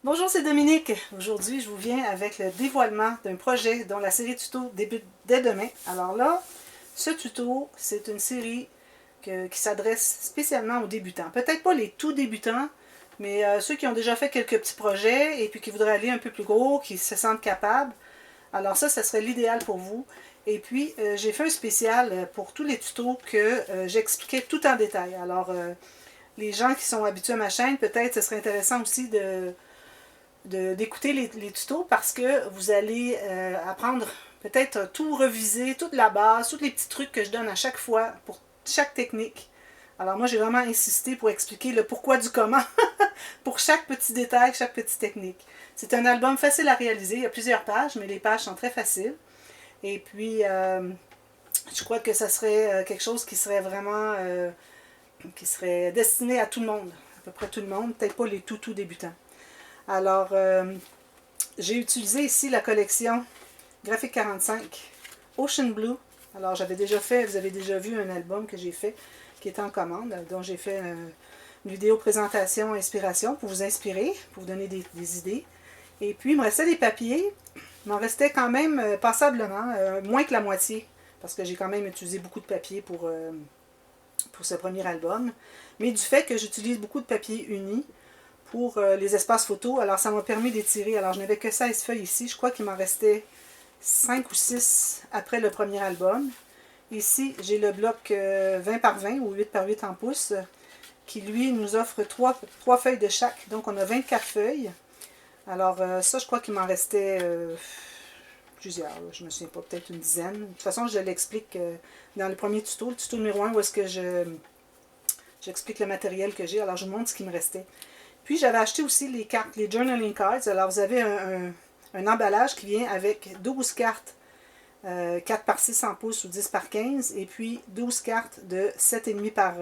Bonjour, c'est Dominique. Aujourd'hui, je vous viens avec le dévoilement d'un projet dont la série tuto débute dès demain. Alors là, ce tuto, c'est une série qui s'adresse spécialement aux débutants. Peut-être pas les tout débutants, mais ceux qui ont déjà fait quelques petits projets et puis qui voudraient aller un peu plus gros, qui se sentent capables. Alors ça serait l'idéal pour vous. Et puis, j'ai fait un spécial pour tous les tutos que j'expliquais tout en détail. Alors, les gens qui sont habitués à ma chaîne, peut-être ce serait intéressant aussi d'écouter les tutos parce que vous allez apprendre peut-être tout reviser, toute la base, tous les petits trucs que je donne à chaque fois pour chaque technique. Alors moi j'ai vraiment insisté pour expliquer le pourquoi du comment pour chaque petit détail, chaque petite technique. C'est un album facile à réaliser, il y a plusieurs pages, mais les pages sont très faciles. Et puis je crois que ça serait quelque chose qui serait vraiment qui serait destiné à tout le monde, à peu près tout le monde, peut-être pas les tout débutants. Alors, j'ai utilisé ici la collection Graphic 45 Ocean Blue. Alors, j'avais déjà fait, vous avez déjà vu un album que j'ai fait qui est en commande, dont j'ai fait une vidéo présentation, inspiration pour vous inspirer, pour vous donner des idées. Et puis, il me restait des papiers. Il m'en restait quand même passablement, moins que la moitié, parce que j'ai quand même utilisé beaucoup de papier pour ce premier album. Mais du fait que j'utilise beaucoup de papier uni, pour les espaces photos. Alors, ça m'a permis d'étirer. Alors, je n'avais que 16 feuilles ici. Je crois qu'il m'en restait 5 ou 6 après le premier album. Ici, j'ai le bloc 20 par 20 ou 8 par 8 en pouces qui, lui, nous offre 3 feuilles de chaque. Donc, on a 24 feuilles. Alors, ça, je crois qu'il m'en restait plusieurs. Je ne me souviens pas, peut-être une dizaine. De toute façon, je l'explique dans le premier tuto, le tuto numéro 1, où est-ce que j'explique le matériel que j'ai. Alors, je vous montre ce qui me restait. Puis j'avais acheté aussi les cartes, les journaling cards. Alors vous avez un emballage qui vient avec 12 cartes 4 par 6 en pouces ou 10 par 15 et puis 12 cartes de 7,5 par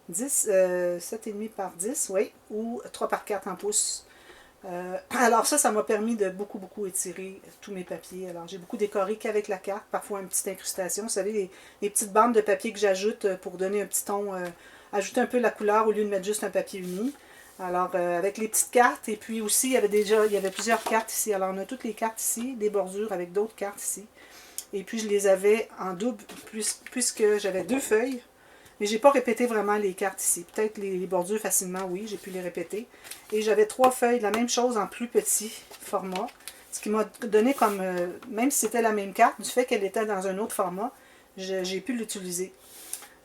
10, 7,5 par 10, oui, ou 3 par 4 en pouces. Alors ça m'a permis de beaucoup étirer tous mes papiers. Alors j'ai beaucoup décoré qu'avec la carte, parfois une petite incrustation. Vous savez, les petites bandes de papier que j'ajoute pour donner un petit ton, ajouter un peu la couleur au lieu de mettre juste un papier uni. Alors, avec les petites cartes, et puis aussi, il y avait plusieurs cartes ici. Alors, on a toutes les cartes ici, des bordures avec d'autres cartes ici. Et puis, je les avais en double, puisque j'avais 2 feuilles. Mais j'ai pas répété vraiment les cartes ici. Peut-être les bordures facilement, oui, j'ai pu les répéter. Et j'avais 3 feuilles, la même chose en plus petit format. Ce qui m'a donné comme, même si c'était la même carte, du fait qu'elle était dans un autre format, j'ai pu l'utiliser.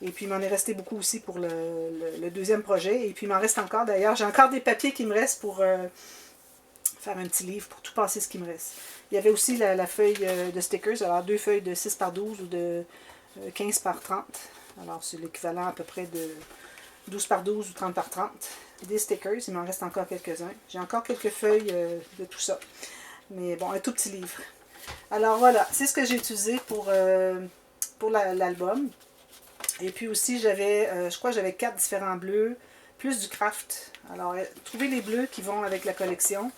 Et puis, il m'en est resté beaucoup aussi pour le deuxième projet. Et puis, il m'en reste encore d'ailleurs. J'ai encore des papiers qui me restent pour faire un petit livre, pour tout passer ce qui me reste. Il y avait aussi la feuille de stickers. Alors, 2 feuilles de 6 par 12 ou de 15 par 30. Alors, c'est l'équivalent à peu près de 12 par 12 ou 30 par 30. Des stickers, il m'en reste encore quelques-uns. J'ai encore quelques feuilles de tout ça. Mais bon, un tout petit livre. Alors, voilà, c'est ce que j'ai utilisé pour l'album. Et puis aussi, je crois que j'avais 4 différents bleus, plus du craft. Alors, trouvez les bleus qui vont avec la collection.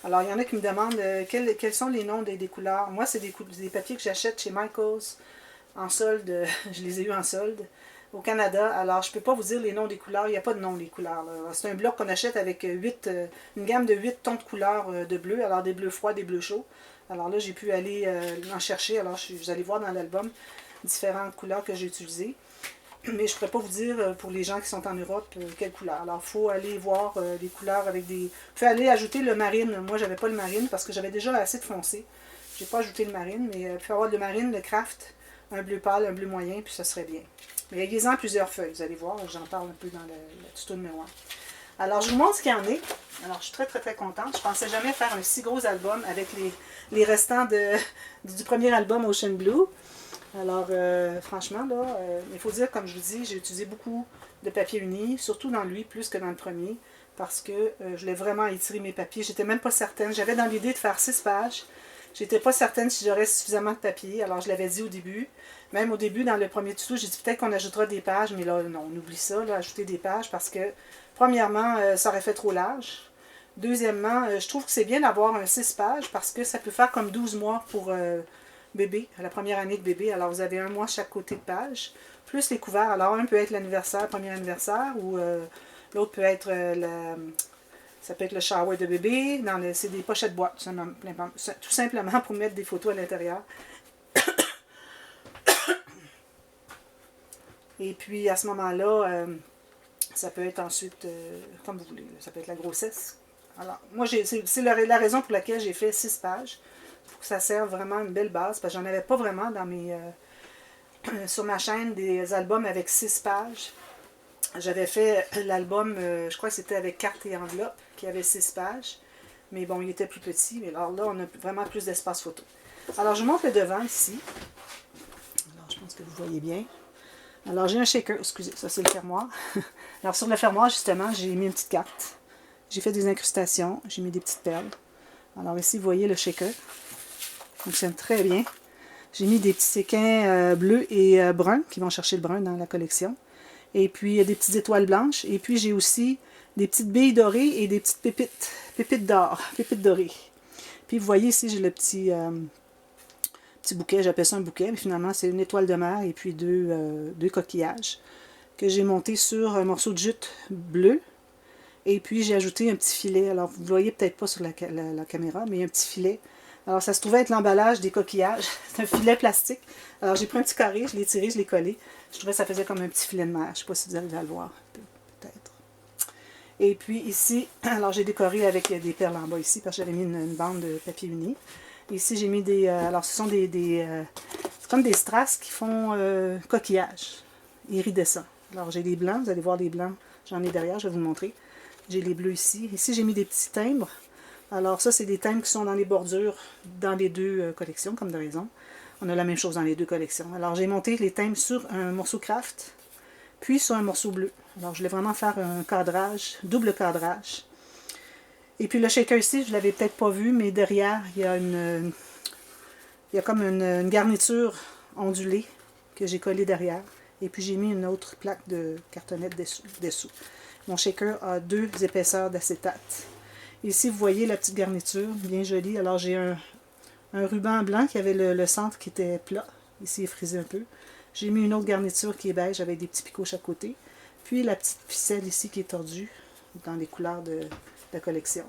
Alors, il y en a qui me demandent quels sont les noms des couleurs. Moi, c'est des papiers que j'achète chez Michaels en solde. Je les ai eus en solde au Canada. Alors, je ne peux pas vous dire les noms des couleurs. Il n'y a pas de nom des couleurs. C'est un bloc qu'on achète avec une gamme de 8 tons de couleurs de bleu. Alors, des bleus froids, des bleus chauds. Alors là, j'ai pu aller en chercher. Alors, vous allez voir dans l'album différentes couleurs que j'ai utilisées. Mais je ne pourrais pas vous dire pour les gens qui sont en Europe quelle couleur. Alors, il faut aller voir les couleurs avec des... Il faut aller ajouter le marine. Moi, j'avais pas le marine parce que j'avais déjà assez de foncé. J'ai pas ajouté le marine, mais il faut avoir le marine, le craft, un bleu pâle, un bleu moyen, puis ça serait bien. Mais ayez-en plusieurs feuilles, vous allez voir. J'en parle un peu dans le tuto numéro 1. Alors, je vous montre ce qu'il y en est. Alors, je suis très contente. Je pensais jamais faire un si gros album avec les restants du premier album Ocean Blue. Alors, franchement, là, il faut dire, comme je vous dis, j'ai utilisé beaucoup de papier uni, surtout dans lui, plus que dans le premier, parce que je voulais vraiment étirer mes papiers. J'étais même pas certaine. J'avais dans l'idée de faire 6 pages. J'étais pas certaine si j'aurais suffisamment de papier. Alors, je l'avais dit au début. Même au début, dans le premier tuto, j'ai dit peut-être qu'on ajoutera des pages, mais là, non, on oublie ça, là, ajouter des pages, parce que, premièrement, ça aurait fait trop large. Deuxièmement, je trouve que c'est bien d'avoir un 6 pages, parce que ça peut faire comme 12 mois pour bébé, la première année de bébé. Alors, vous avez un mois chaque côté de page, plus les couverts. Alors, un peut être l'anniversaire, premier anniversaire, ou l'autre peut être Ça peut être le shower de bébé. C'est des pochettes boîtes, tout simplement pour mettre des photos à l'intérieur. Et puis, à ce moment-là, ça peut être ensuite, comme vous voulez, ça peut être la grossesse. Alors, moi, c'est la raison pour laquelle j'ai fait 6 pages, pour que ça serve vraiment une belle base, parce que j'en avais pas vraiment dans sur ma chaîne des albums avec 6 pages. J'avais fait l'album, je crois que c'était avec carte et enveloppe, qui avait 6 pages. Mais bon, il était plus petit, mais alors là, on a vraiment plus d'espace photo. Alors, je vous montre le devant ici. Alors, je pense que vous voyez bien. Alors, j'ai un shaker, excusez, ça c'est le fermoir. Alors, sur le fermoir, justement, j'ai mis une petite carte. J'ai fait des incrustations, j'ai mis des petites perles. Alors ici, vous voyez le shaker. Il fonctionne très bien. J'ai mis des petits séquins bleus et bruns, qui vont chercher le brun dans la collection. Et puis, des petites étoiles blanches. Et puis, j'ai aussi des petites billes dorées et des petites pépites d'or, pépites dorées. Puis, vous voyez ici, j'ai le petit bouquet, j'appelle ça un bouquet, mais finalement c'est une étoile de mer et puis deux coquillages que j'ai monté sur un morceau de jute bleu. Et puis j'ai ajouté un petit filet, alors vous ne voyez peut-être pas sur la caméra, mais un petit filet. Alors ça se trouvait être l'emballage des coquillages, c'est un filet plastique. Alors j'ai pris un petit carré, je l'ai tiré, je l'ai collé. Je trouvais que ça faisait comme un petit filet de mer, je ne sais pas si vous arrivez à le voir, peut-être. Et puis ici, alors j'ai décoré avec des perles en bas ici, parce que j'avais mis une bande de papier uni. Ici, j'ai mis des... alors, ce sont c'est comme des strass qui font coquillage iridescent. Alors, j'ai des blancs. Vous allez voir les blancs. J'en ai derrière. Je vais vous montrer. J'ai les bleus ici. Ici, j'ai mis des petits timbres. Alors, ça, c'est des timbres qui sont dans les bordures dans les deux collections, comme de raison. On a la même chose dans les deux collections. Alors, j'ai monté les timbres sur un morceau craft, puis sur un morceau bleu. Alors, je voulais vraiment faire un cadrage, double cadrage. Et puis le shaker ici, je ne l'avais peut-être pas vu, mais derrière, il y a comme une garniture ondulée que j'ai collée derrière. Et puis j'ai mis une autre plaque de cartonnette dessous. Mon shaker a 2 épaisseurs d'acétate. Ici, vous voyez la petite garniture, bien jolie. Alors j'ai un ruban blanc qui avait le centre qui était plat. Ici, il est frisé un peu. J'ai mis une autre garniture qui est beige avec des petits picots chaque côté. Puis la petite ficelle ici qui est tordue dans les couleurs de la collection.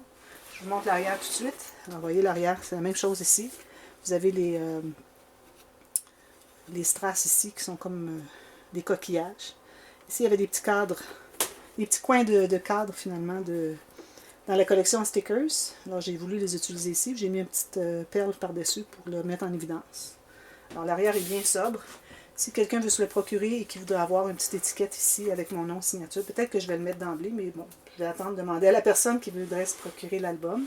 Je vous montre l'arrière tout de suite. Alors, vous voyez l'arrière, c'est la même chose ici. Vous avez les strass ici qui sont comme des coquillages. Ici, il y avait des petits cadres, des petits coins de cadres finalement dans la collection stickers. Alors, j'ai voulu les utiliser ici. J'ai mis une petite perle par-dessus pour le mettre en évidence. Alors, l'arrière est bien sobre. Si quelqu'un veut se le procurer et qui voudrait avoir une petite étiquette ici avec mon nom, signature, peut-être que je vais le mettre d'emblée, mais bon, je vais attendre de demander à la personne qui voudrait se procurer l'album.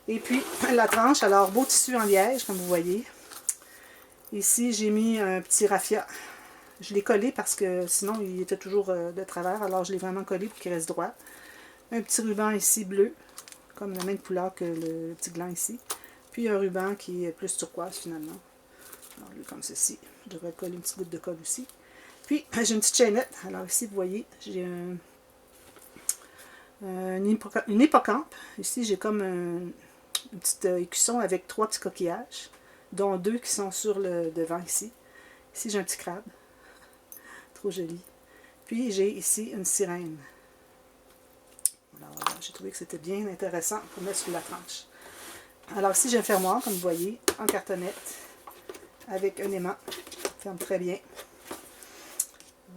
Et puis, la tranche, alors, beau tissu en liège, comme vous voyez. Ici, j'ai mis un petit raffia. Je l'ai collé parce que sinon, il était toujours de travers, alors je l'ai vraiment collé pour qu'il reste droit. Un petit ruban ici bleu, comme la même couleur que le petit gland ici. Puis un ruban qui est plus turquoise finalement. Alors, lui, comme ceci. Je devrais coller une petite goutte de colle aussi. Puis, j'ai une petite chaînette. Alors ici, vous voyez, j'ai une hippocampe. Ici, j'ai comme un petit écusson avec 3 petits coquillages, dont 2 qui sont sur le devant ici. Ici, j'ai un petit crabe. Trop joli. Puis, j'ai ici une sirène. Alors, voilà, j'ai trouvé que c'était bien intéressant pour mettre sur la tranche. Alors ici, j'ai un fermoir, comme vous voyez, en cartonnette, avec un aimant. Ferme très bien.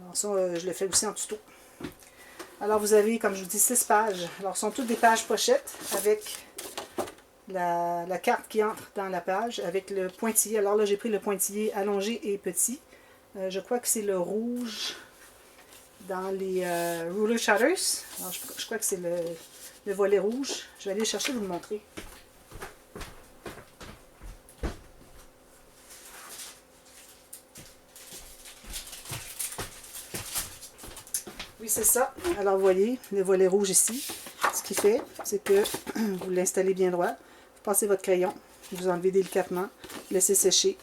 Alors ça, je le fais aussi en tuto. Alors vous avez, comme je vous dis, 6 pages. Alors ce sont toutes des pages pochettes avec la carte qui entre dans la page, avec le pointillé. Alors là, j'ai pris le pointillé allongé et petit. Je crois que c'est le rouge dans les Ruler Shutters. Alors je crois que c'est le volet rouge. Je vais aller le chercher et vous le montrer. Oui, c'est ça. Alors, vous voyez, le volet rouge ici. Ce qu'il fait, c'est que vous l'installez bien droit. Vous passez votre crayon, vous enlevez délicatement, vous laissez sécher.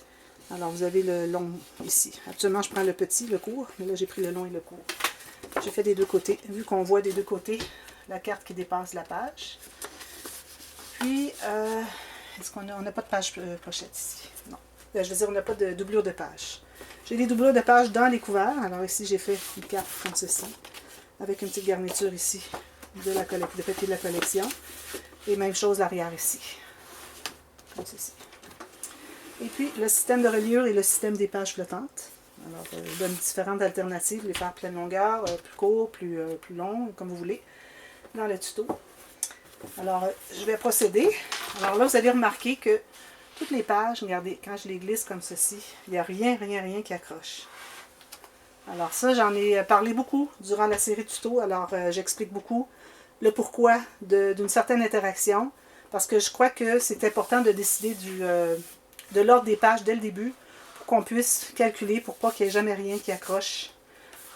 Alors, vous avez le long ici. Actuellement, je prends le petit, le court, mais là, j'ai pris le long et le court. J'ai fait des deux côtés. Vu qu'on voit des deux côtés la carte qui dépasse la page. Puis, est-ce qu'on n'a pas de page pochette ici? Non. Je veux dire, on n'a pas de doublure de page. J'ai des doublures de page dans les couverts. Alors ici, j'ai fait une carte comme ceci, avec une petite garniture ici de papier de la collection. Et même chose l'arrière ici. Comme ceci. Et puis, le système de reliure et le système des pages flottantes. Alors, je donne différentes alternatives, les faire pleine longueur, plus court, plus long, comme vous voulez, dans le tuto. Alors, je vais procéder. Alors là, vous allez remarquer que toutes les pages, regardez, quand je les glisse comme ceci, il n'y a rien qui accroche. Alors ça, j'en ai parlé beaucoup durant la série tuto. Alors, j'explique beaucoup le pourquoi d'une certaine interaction, parce que je crois que c'est important de décider de l'ordre des pages dès le début, pour qu'on puisse calculer, pour pas qu'il n'y ait jamais rien qui accroche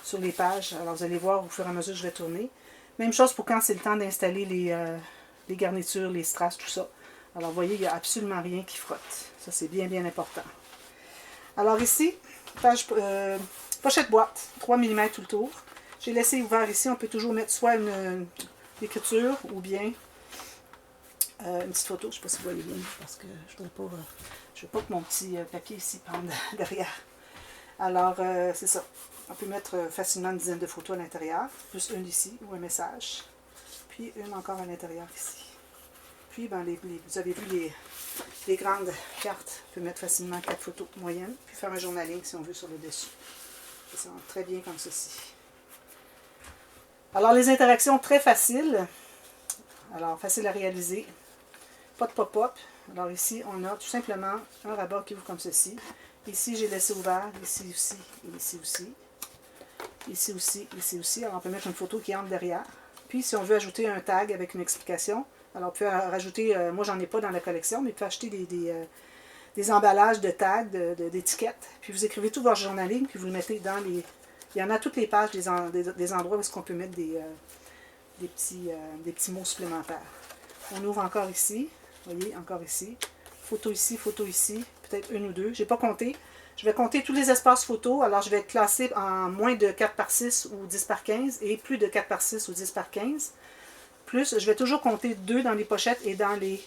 sur les pages. Alors, vous allez voir au fur et à mesure que je vais tourner. Même chose pour quand c'est le temps d'installer les garnitures, les strass, tout ça. Alors, vous voyez, il n'y a absolument rien qui frotte. Ça, c'est bien important. Alors ici, pochette boîte, 3 mm tout le tour. J'ai laissé ouvert ici. On peut toujours mettre soit une écriture ou bien une petite photo. Je ne sais pas si vous voyez bien, parce que je ne veux pas que mon petit papier ici pende derrière. Alors, c'est ça. On peut mettre facilement une dizaine de photos à l'intérieur, plus une ici, ou un message. Puis une encore à l'intérieur ici. Puis, ben, vous avez vu les grandes cartes. On peut mettre facilement 4 photos moyennes, puis faire un journaling si on veut sur le dessus. Ça rentre très bien comme ceci. Alors, les interactions très faciles. Alors, facile à réaliser. Pas de pop-up. Alors ici, on a tout simplement un rabat qui ouvre comme ceci. Ici, j'ai laissé ouvert. Ici aussi, et ici aussi. Ici aussi, ici aussi. Alors, on peut mettre une photo qui entre derrière. Puis, si on veut ajouter un tag avec une explication, alors on peut rajouter, moi j'en ai pas dans la collection, mais on peut acheter des emballages de tags, d'étiquettes. Puis vous écrivez tout votre journaling, puis vous le mettez dans les... Il y en a toutes les pages des endroits où on peut mettre des petits mots supplémentaires. On ouvre encore ici, vous voyez, encore ici. Photo ici, peut-être une ou deux. Je n'ai pas compté. Je vais compter tous les espaces photos. Alors, je vais classer en moins de 4 par 6 ou 10 par 15 et plus de 4 par 6 ou 10 par 15. Plus, je vais toujours compter 2 dans les pochettes et dans les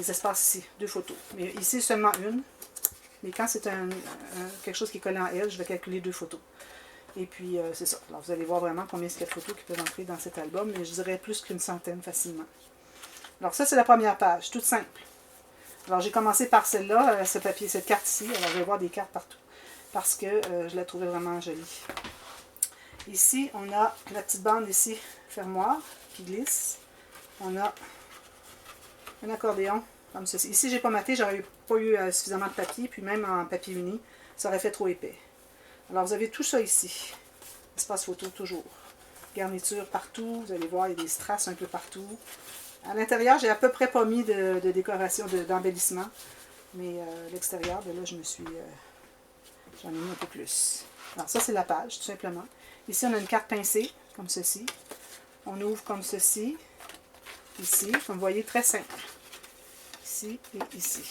espaces ici, 2 photos. Mais ici, seulement une. Mais quand c'est quelque chose qui est collé en L, je vais calculer 2 photos. Et puis, c'est ça. Alors, vous allez voir vraiment combien c'est de photos qui peuvent entrer dans cet album, mais je dirais plus qu'une centaine facilement. Alors, ça, c'est la première page, toute simple. Alors, j'ai commencé par celle-là, cette carte ici. Alors, je vais voir des cartes partout, parce que je la trouvais vraiment jolie. Ici, on a la petite bande ici, fermoir, qui glisse. On a un accordéon, comme ceci. Ici, j'ai pas maté, j'aurais pas eu suffisamment de papier, puis même en papier uni, ça aurait fait trop épais. Alors, vous avez tout ça ici. Espace photo, toujours. Garniture partout. Vous allez voir, il y a des strass un peu partout. À l'intérieur, j'ai à peu près pas mis de décoration, d'embellissement. Mais l'extérieur, ben là, j'en ai mis un peu plus. Alors, ça, c'est la page, tout simplement. Ici, on a une carte pincée, comme ceci. On ouvre comme ceci. Ici, comme vous voyez, très simple. Ici et ici.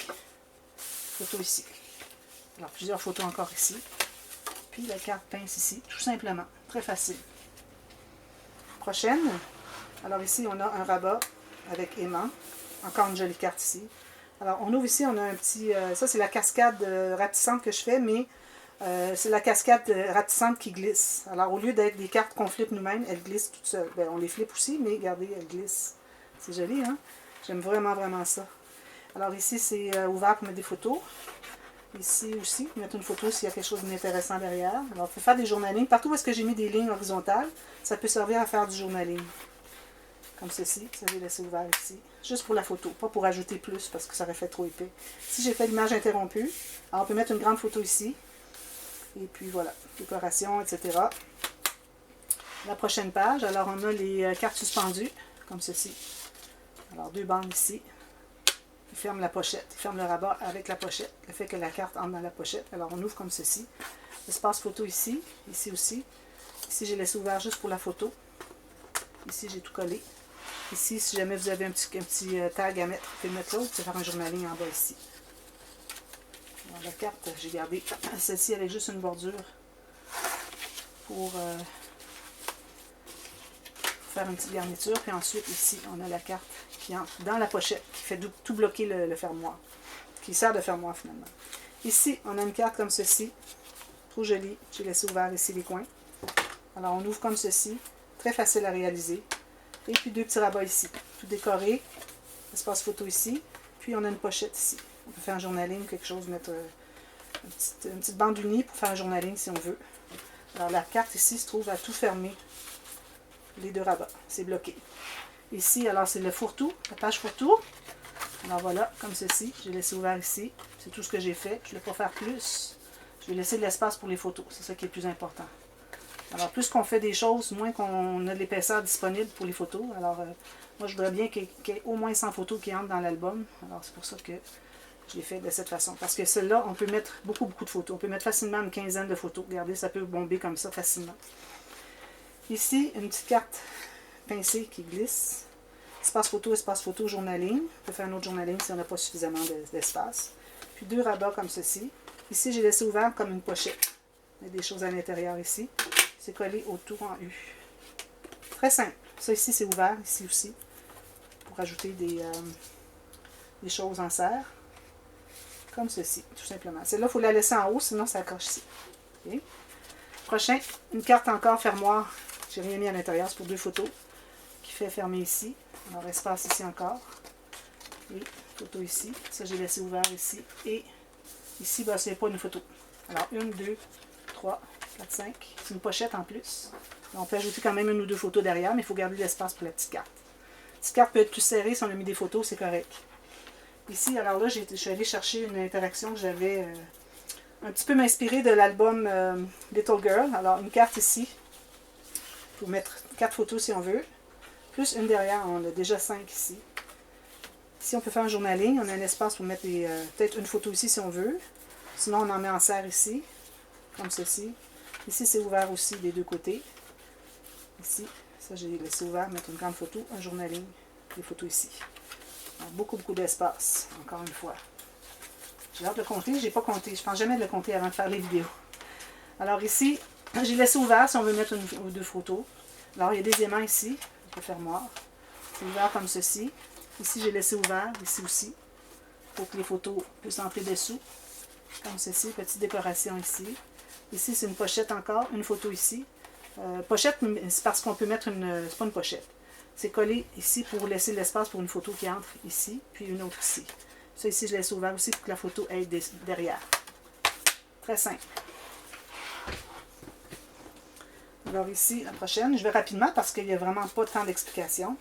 Photo ici. Alors, plusieurs photos encore ici. Puis la carte pince ici, tout simplement. Très facile. Prochaine. Alors ici, on a un rabat avec aimant. Encore une jolie carte ici. Alors, on ouvre ici, on a un petit... ça, c'est la cascade rapetissante que je fais, mais c'est la cascade rapetissante qui glisse. Alors, au lieu d'être des cartes qu'on flippe nous-mêmes, elles glissent toutes seules. Ben, on les flippe aussi, mais regardez, elles glissent. C'est joli, hein? J'aime vraiment, vraiment ça. Alors ici, c'est ouvert pour mettre des photos. Ici aussi, mettre une photo s'il y a quelque chose d'intéressant derrière. Alors, il faut faire des journalings. Partout où est-ce que j'ai mis des lignes horizontales, ça peut servir à faire du journaling. Comme ceci, ça j'ai laissé ouvert ici. Juste pour la photo, pas pour ajouter plus parce que ça aurait fait trop épais. Ici, j'ai fait l'image interrompue. Alors, on peut mettre une grande photo ici. Et puis voilà, décoration, etc. La prochaine page, alors on a les cartes suspendues, comme ceci. Alors, 2 bandes ici. Il ferme la pochette, il ferme le rabat avec la pochette, le fait que la carte entre dans la pochette. Alors, on ouvre comme ceci. Espace photo ici, ici aussi. Ici, j'ai laissé ouvert juste pour la photo. Ici, j'ai tout collé. Ici, si jamais vous avez un petit tag à mettre, vous pouvez mettre là, vous pouvez faire un journaling en bas ici. Alors, la carte, j'ai gardé celle-ci avec juste une bordure pour faire une petite garniture. Puis ensuite, ici, on a la carte qui entre dans la pochette, qui fait tout bloquer le fermoir, qui sert de fermoir finalement. Ici, on a une carte comme ceci, trop jolie. J'ai laissé ouvert ici les coins. Alors, on ouvre comme ceci. Très facile à réaliser. Et puis 2 petits rabats ici, tout décoré. Espace photo ici. Puis on a une pochette ici. On peut faire un journaling, quelque chose, mettre une petite bande unie pour faire un journaling si on veut. Alors la carte ici se trouve à tout fermer. Les 2 rabats, c'est bloqué. Ici, alors c'est le fourre-tout, la page fourre-tout. Alors voilà, comme ceci. J'ai laissé ouvert ici. C'est tout ce que j'ai fait. Je ne vais pas faire plus. Je vais laisser de l'espace pour les photos. C'est ça qui est le plus important. Alors, plus qu'on fait des choses, moins qu'on a de l'épaisseur disponible pour les photos. Alors, moi, je voudrais bien qu'il y ait au moins 100 photos qui entrent dans l'album. Alors, c'est pour ça que je l'ai fait de cette façon. Parce que celle-là, on peut mettre beaucoup de photos. On peut mettre facilement une quinzaine de photos. Regardez, ça peut bomber comme ça facilement. Ici, une petite carte pincée qui glisse. Espace photo, journaling. On peut faire un autre journaling si on n'a pas suffisamment d'espace. Puis 2 rabats comme ceci. Ici, j'ai laissé ouvert comme une pochette. Il y a des choses à l'intérieur ici. C'est collé autour en U. Très simple. Ça ici, c'est ouvert, ici aussi. Pour ajouter des choses en serre. Comme ceci, tout simplement. Celle-là, il faut la laisser en haut, sinon ça accroche ici. Okay. Prochain, une carte encore fermoir. J'ai rien mis à l'intérieur, c'est pour 2 photos. Qui fait fermer ici. Alors, espace ici encore. Et photo ici. Ça, j'ai laissé ouvert ici. Et ici, ben, ce n'est pas une photo. Alors, 1, 2, 3, 4, 5. C'est une pochette en plus. On peut ajouter quand même 1 ou 2 photos derrière, mais il faut garder l'espace pour la petite carte. La petite carte peut être plus serrée si on a mis des photos, c'est correct. Ici, alors là, je suis allée chercher une interaction que j'avais un petit peu m'inspirer de l'album Little Girl. Alors, une carte ici, pour mettre 4 photos si on veut. Plus une derrière, on a déjà 5 ici. Ici, on peut faire un journaling. On a un espace pour mettre peut-être une photo ici si on veut. Sinon, on en met en serre ici, comme ceci. Ici, c'est ouvert aussi des 2 côtés. Ici, ça, j'ai laissé ouvert, mettre une grande photo, un journaling, des photos ici. Donc, beaucoup d'espace, encore une fois. J'ai hâte de le compter, je n'ai pas compté. Je ne pense jamais de le compter avant de faire les vidéos. Alors ici, j'ai laissé ouvert si on veut mettre 1 ou 2 photos. Alors, il y a des aimants ici, le fermoir. C'est ouvert comme ceci. Ici, j'ai laissé ouvert, ici aussi, pour que les photos puissent entrer dessous. Comme ceci, petite décoration ici. Ici, c'est une pochette encore, une photo ici. Pochette, c'est parce qu'on peut mettre une... c'est pas une pochette. C'est collé ici pour laisser l'espace pour une photo qui entre ici, puis une autre ici. Ça ici, je laisse ouvert aussi pour que la photo aille derrière. Très simple. Alors ici, la prochaine, je vais rapidement parce qu'il n'y a vraiment pas tant d'explications.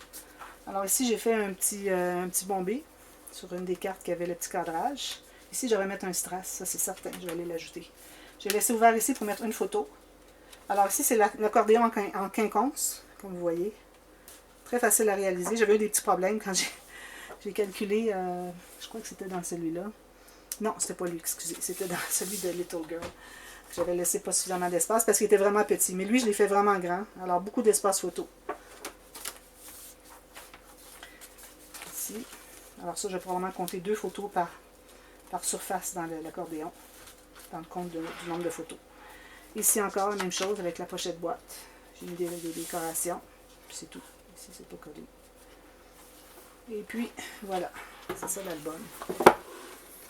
Alors ici, j'ai fait un petit bombé sur une des cartes qui avait le petit cadrage. Ici, je vais mettre un strass, ça c'est certain, je vais aller l'ajouter. J'ai laissé ouvert ici pour mettre une photo. Alors ici, c'est l'accordéon en quinconce, comme vous voyez. Très facile à réaliser. J'avais eu des petits problèmes quand j'ai calculé, je crois que c'était dans celui-là. Non, c'était pas lui, excusez, c'était dans celui de Little Girl. J'avais laissé pas suffisamment d'espace parce qu'il était vraiment petit. Mais lui, je l'ai fait vraiment grand. Alors, beaucoup d'espace photo. Ici. Alors ça, je vais probablement compter 2 photos par surface dans l'accordéon, dans le compte du nombre de photos. Ici encore, la même chose avec la pochette boîte. J'ai mis des décorations, puis c'est tout. Ici, c'est pas collé. Et puis, voilà, c'est ça l'album.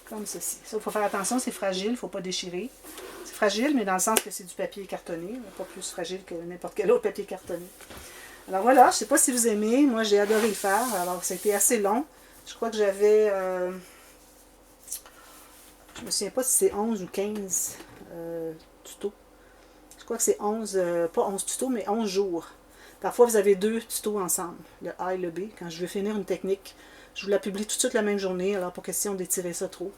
Comme ceci. Ça, il faut faire attention, c'est fragile, il ne faut pas déchirer. C'est fragile, mais dans le sens que c'est du papier cartonné, pas plus fragile que n'importe quel autre papier cartonné. Alors voilà, je ne sais pas si vous aimez, moi j'ai adoré le faire, alors ça a été assez long. Je crois que j'avais, je me souviens pas si c'est 11 ou 15 tutos. Je crois que c'est 11, pas 11 tutos, mais 11 jours. Parfois vous avez 2 tutos ensemble, le A et le B. Quand je veux finir une technique, je vous la publie tout de suite la même journée, alors pas question d'étirer ça trop.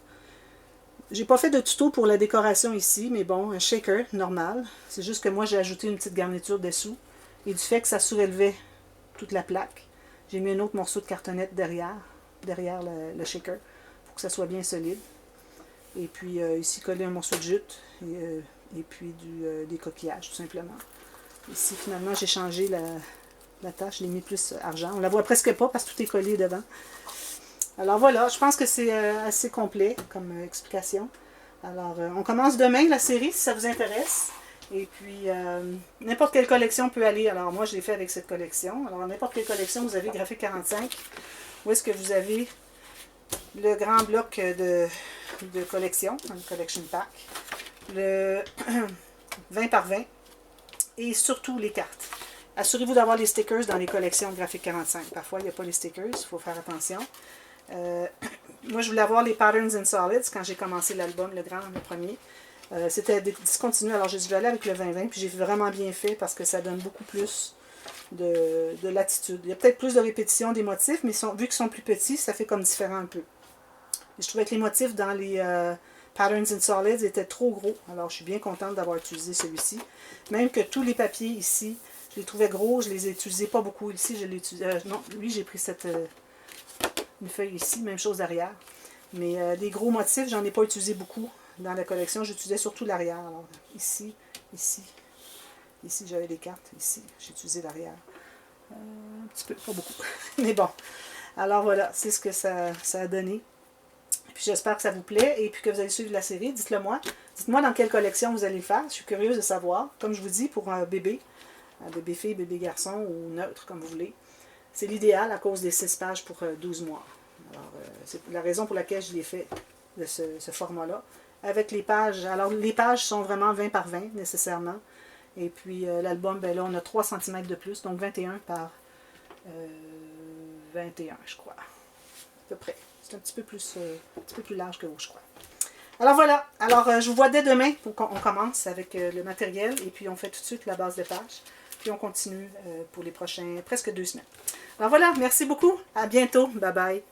J'ai pas fait de tuto pour la décoration ici, mais bon, un shaker normal. C'est juste que moi j'ai ajouté une petite garniture dessous. Et du fait que ça surélevait toute la plaque, j'ai mis un autre morceau de cartonnette derrière le shaker, pour que ça soit bien solide. Et puis ici, coller un morceau de jute, et puis des coquillages, tout simplement. Ici, finalement, j'ai changé la tache, je l'ai mis plus argent. On la voit presque pas parce que tout est collé devant. Alors voilà, je pense que c'est assez complet comme explication. Alors, on commence demain la série, si ça vous intéresse. Et puis, n'importe quelle collection peut aller. Alors, moi, je l'ai fait avec cette collection. Alors, n'importe quelle collection, vous avez Graphique 45. Où est-ce que vous avez le grand bloc de collection, un collection pack. Le 20 par 20. Et surtout les cartes. Assurez-vous d'avoir les stickers dans les collections Graphique 45. Parfois, il n'y a pas les stickers, il faut faire attention. Moi, je voulais avoir les Patterns in Solids quand j'ai commencé l'album, le premier. C'était discontinué, alors j'ai dû aller avec le 2020, puis j'ai vraiment bien fait parce que ça donne beaucoup plus de latitude. Il y a peut-être plus de répétition des motifs, mais vu qu'ils sont plus petits, ça fait comme différent un peu. Et je trouvais que les motifs dans les Patterns in Solids étaient trop gros, alors je suis bien contente d'avoir utilisé celui-ci. Même que tous les papiers ici, je les trouvais gros, je les ai utilisés pas beaucoup. Ici, je l'ai utilisé. Non, lui, j'ai pris une feuille ici, même chose derrière. Mais les gros motifs, j'en ai pas utilisé beaucoup dans la collection. J'utilisais surtout l'arrière. Alors, ici, j'avais les cartes. Ici, j'ai utilisé l'arrière. Un petit peu, pas beaucoup. Mais bon. Alors voilà, c'est ce que ça a donné. Puis j'espère que ça vous plaît et puis que vous allez suivre la série. Dites-le moi. Dites-moi dans quelle collection vous allez le faire. Je suis curieuse de savoir. Comme je vous dis, pour un bébé fille, bébé garçon ou neutre, comme vous voulez. C'est l'idéal à cause des 6 pages pour 12 mois. Alors, c'est la raison pour laquelle je l'ai fait de ce format-là. Avec les pages. Alors, les pages sont vraiment 20 par 20, nécessairement. Et puis, l'album, ben là, on a 3 cm de plus, donc 21 par 21, je crois. À peu près. C'est un petit peu plus large que vous, je crois. Alors voilà. Alors, je vous vois dès demain pour qu'on commence avec le matériel. Et puis, on fait tout de suite la base de page. Puis, on continue pour les prochains presque 2 semaines. Alors voilà. Merci beaucoup. À bientôt. Bye bye.